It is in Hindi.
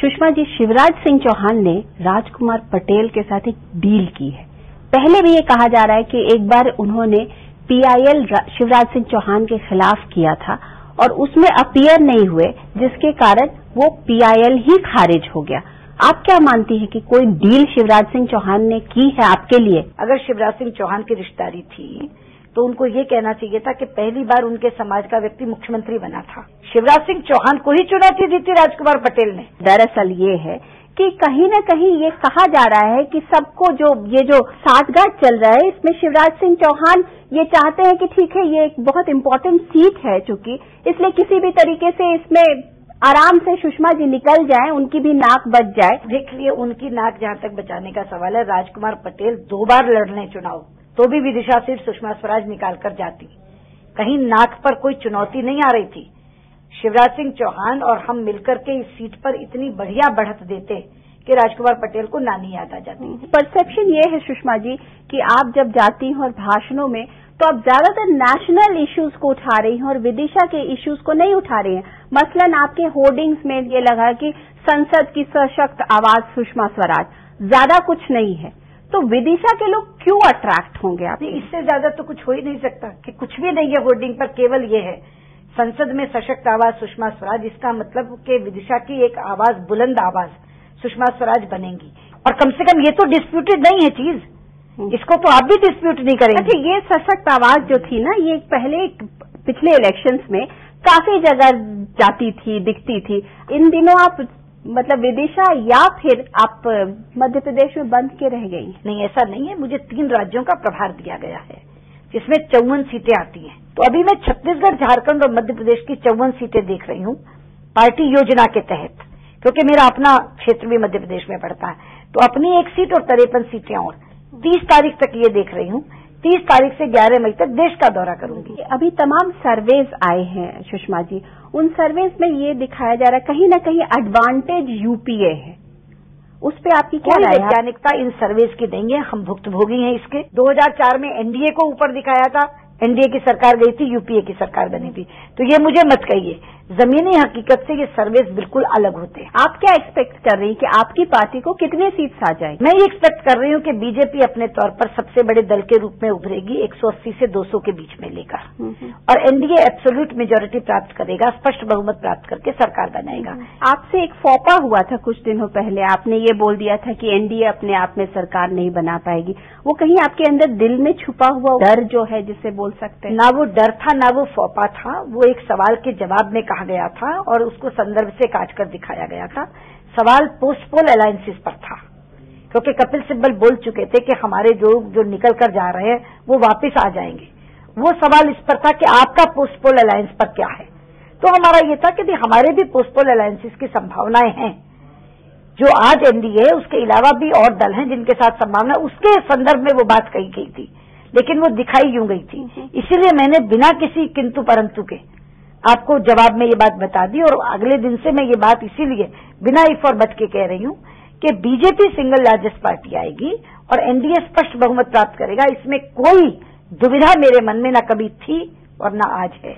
सुषमा जी, शिवराज सिंह चौहान ने राजकुमार पटेल के साथ एक डील की है। पहले भी ये कहा जा रहा है कि एक बार उन्होंने पीआईएल शिवराज सिंह चौहान के खिलाफ किया था और उसमें अपीयर नहीं हुए, जिसके कारण वो पीआईएल ही खारिज हो गया। आप क्या मानती हैं कि कोई डील शिवराज सिंह चौहान ने की है आपके लिए? अगर शिवराज सिंह चौहान की रिश्तेदारी थी तो उनको ये कहना चाहिए था कि पहली बार उनके समाज का व्यक्ति मुख्यमंत्री बना था। शिवराज सिंह चौहान को ही चुनौती दी थी राजकुमार पटेल ने। दरअसल ये है कि कहीं न कहीं ये कहा जा रहा है कि सबको जो साठगांठ चल रहा है, इसमें शिवराज सिंह चौहान ये चाहते हैं कि ठीक है, ये एक बहुत इम्पोर्टेंट सीट है चूंकि, इसलिए किसी भी तरीके से इसमें आराम से सुषमा जी निकल जाएं, उनकी भी नाक बच जाए। देख लिए, उनकी नाक जहां तक बचाने का सवाल है, राजकुमार पटेल 2 बार लड़ने चुनाव, तो भी विदिशा सीट सुषमा स्वराज निकाल कर जाती। कहीं नाक पर कोई चुनौती नहीं आ रही थी। शिवराज सिंह चौहान और हम मिलकर के इस सीट पर इतनी बढ़िया बढ़त देते कि राजकुमार पटेल को नानी याद आ जाती। परसेप्शन ये है सुषमा जी कि आप जब जाती हैं और भाषणों में तो आप ज्यादातर नेशनल इश्यूज को उठा रही हैं और विदिशा के इश्यूज को नहीं उठा रही हैं। मसलन आपके होर्डिंग्स में ये लगा कि संसद की सशक्त आवाज सुषमा स्वराज, ज्यादा कुछ नहीं है। तो विदिशा के लोग क्यों अट्रैक्ट होंगे आप? इससे ज्यादा तो कुछ हो ही नहीं सकता कि कुछ भी नहीं है होर्डिंग पर, केवल ये है संसद में सशक्त आवाज सुषमा स्वराज। इसका मतलब कि विदिशा की एक आवाज, बुलंद आवाज सुषमा स्वराज बनेंगी। और कम से कम ये तो डिस्प्यूटेड नहीं है चीज, इसको तो आप भी डिस्प्यूट नहीं करेंगे। अच्छा, ये सशक्त आवाज जो थी ना, ये पहले पिछले इलेक्शंस में काफी जगह जाती थी, दिखती थी। इन दिनों आप मतलब विदिशा या फिर आप मध्य प्रदेश में बंद के रह गई? नहीं, ऐसा नहीं है। मुझे 3 राज्यों का प्रभार दिया गया है जिसमें 54 सीटें आती हैं। तो अभी मैं छत्तीसगढ़, झारखंड और मध्य प्रदेश की 54 सीटें देख रही हूँ पार्टी योजना के तहत, क्योंकि मेरा अपना क्षेत्र भी मध्य प्रदेश में पड़ता है। तो अपनी 1 सीट और 53 सीटें और 30 तारीख तक ये देख रही हूँ। 30 तारीख से 11 मई तक देश का दौरा करूंगी। अभी तमाम सर्वेज आए हैं सुषमा जी, उन सर्वेज में ये दिखाया जा रहा है कहीं न कहीं एडवांटेज यूपीए है। उस पे आपकी क्या राय है? वैज्ञानिकता इन सर्वेज की नहीं है, हम भुक्तभोगी हैं इसके। 2004 में एनडीए को ऊपर दिखाया था, एनडीए की सरकार गई थी, यूपीए की सरकार बनी थी। तो ये मुझे मत कहिए, जमीनी हकीकत से ये सर्वेज बिल्कुल अलग होते हैं। आप क्या एक्सपेक्ट कर रही हैं कि आपकी पार्टी को कितने सीट्स आ जाएंगे? मैं ये एक्सपेक्ट कर रही हूँ कि बीजेपी अपने तौर पर सबसे बड़े दल के रूप में उभरेगी, 180 से 200 के बीच में लेकर, और एनडीए एब्सोल्यूट मेजोरिटी प्राप्त करेगा, स्पष्ट बहुमत प्राप्त करके सरकार बनाएगा। आपसे एक फौपा हुआ था कुछ दिनों पहले, आपने ये बोल दिया था कि एनडीए अपने आप में सरकार नहीं बना पाएगी। वो कहीं आपके अंदर दिल में छुपा हुआ डर जो है, जिसे बोल सकते हैं? ना वो डर था, ना वो फौपा था। वो एक सवाल के जवाब में कहा गया था और उसको संदर्भ से काट कर दिखाया गया था। सवाल पोस्ट-पोल अलायंसेस पर था, क्योंकि कपिल सिब्बल बोल चुके थे कि हमारे जो निकल कर जा रहे हैं वो वापस आ जाएंगे। वो सवाल इस पर था कि आपका पोस्ट-पोल अलायंस पर क्या है। तो हमारा ये था कि हमारे भी पोस्ट-पोल अलायंसेस की संभावनाएं हैं। जो आज एनडीए है उसके अलावा भी और दल हैं जिनके साथ संभावना, उसके संदर्भ में वो बात कही गई थी, लेकिन वो दिखाई यूं गई थी। इसीलिए मैंने बिना किसी किंतु परंतु के आपको जवाब में ये बात बता दी, और अगले दिन से मैं ये बात इसीलिए बिना इफ और बट के कह रही हूं कि बीजेपी सिंगल लार्जेस्ट पार्टी आएगी और एनडीए स्पष्ट बहुमत प्राप्त करेगा। इसमें कोई दुविधा मेरे मन में न कभी थी और न आज है।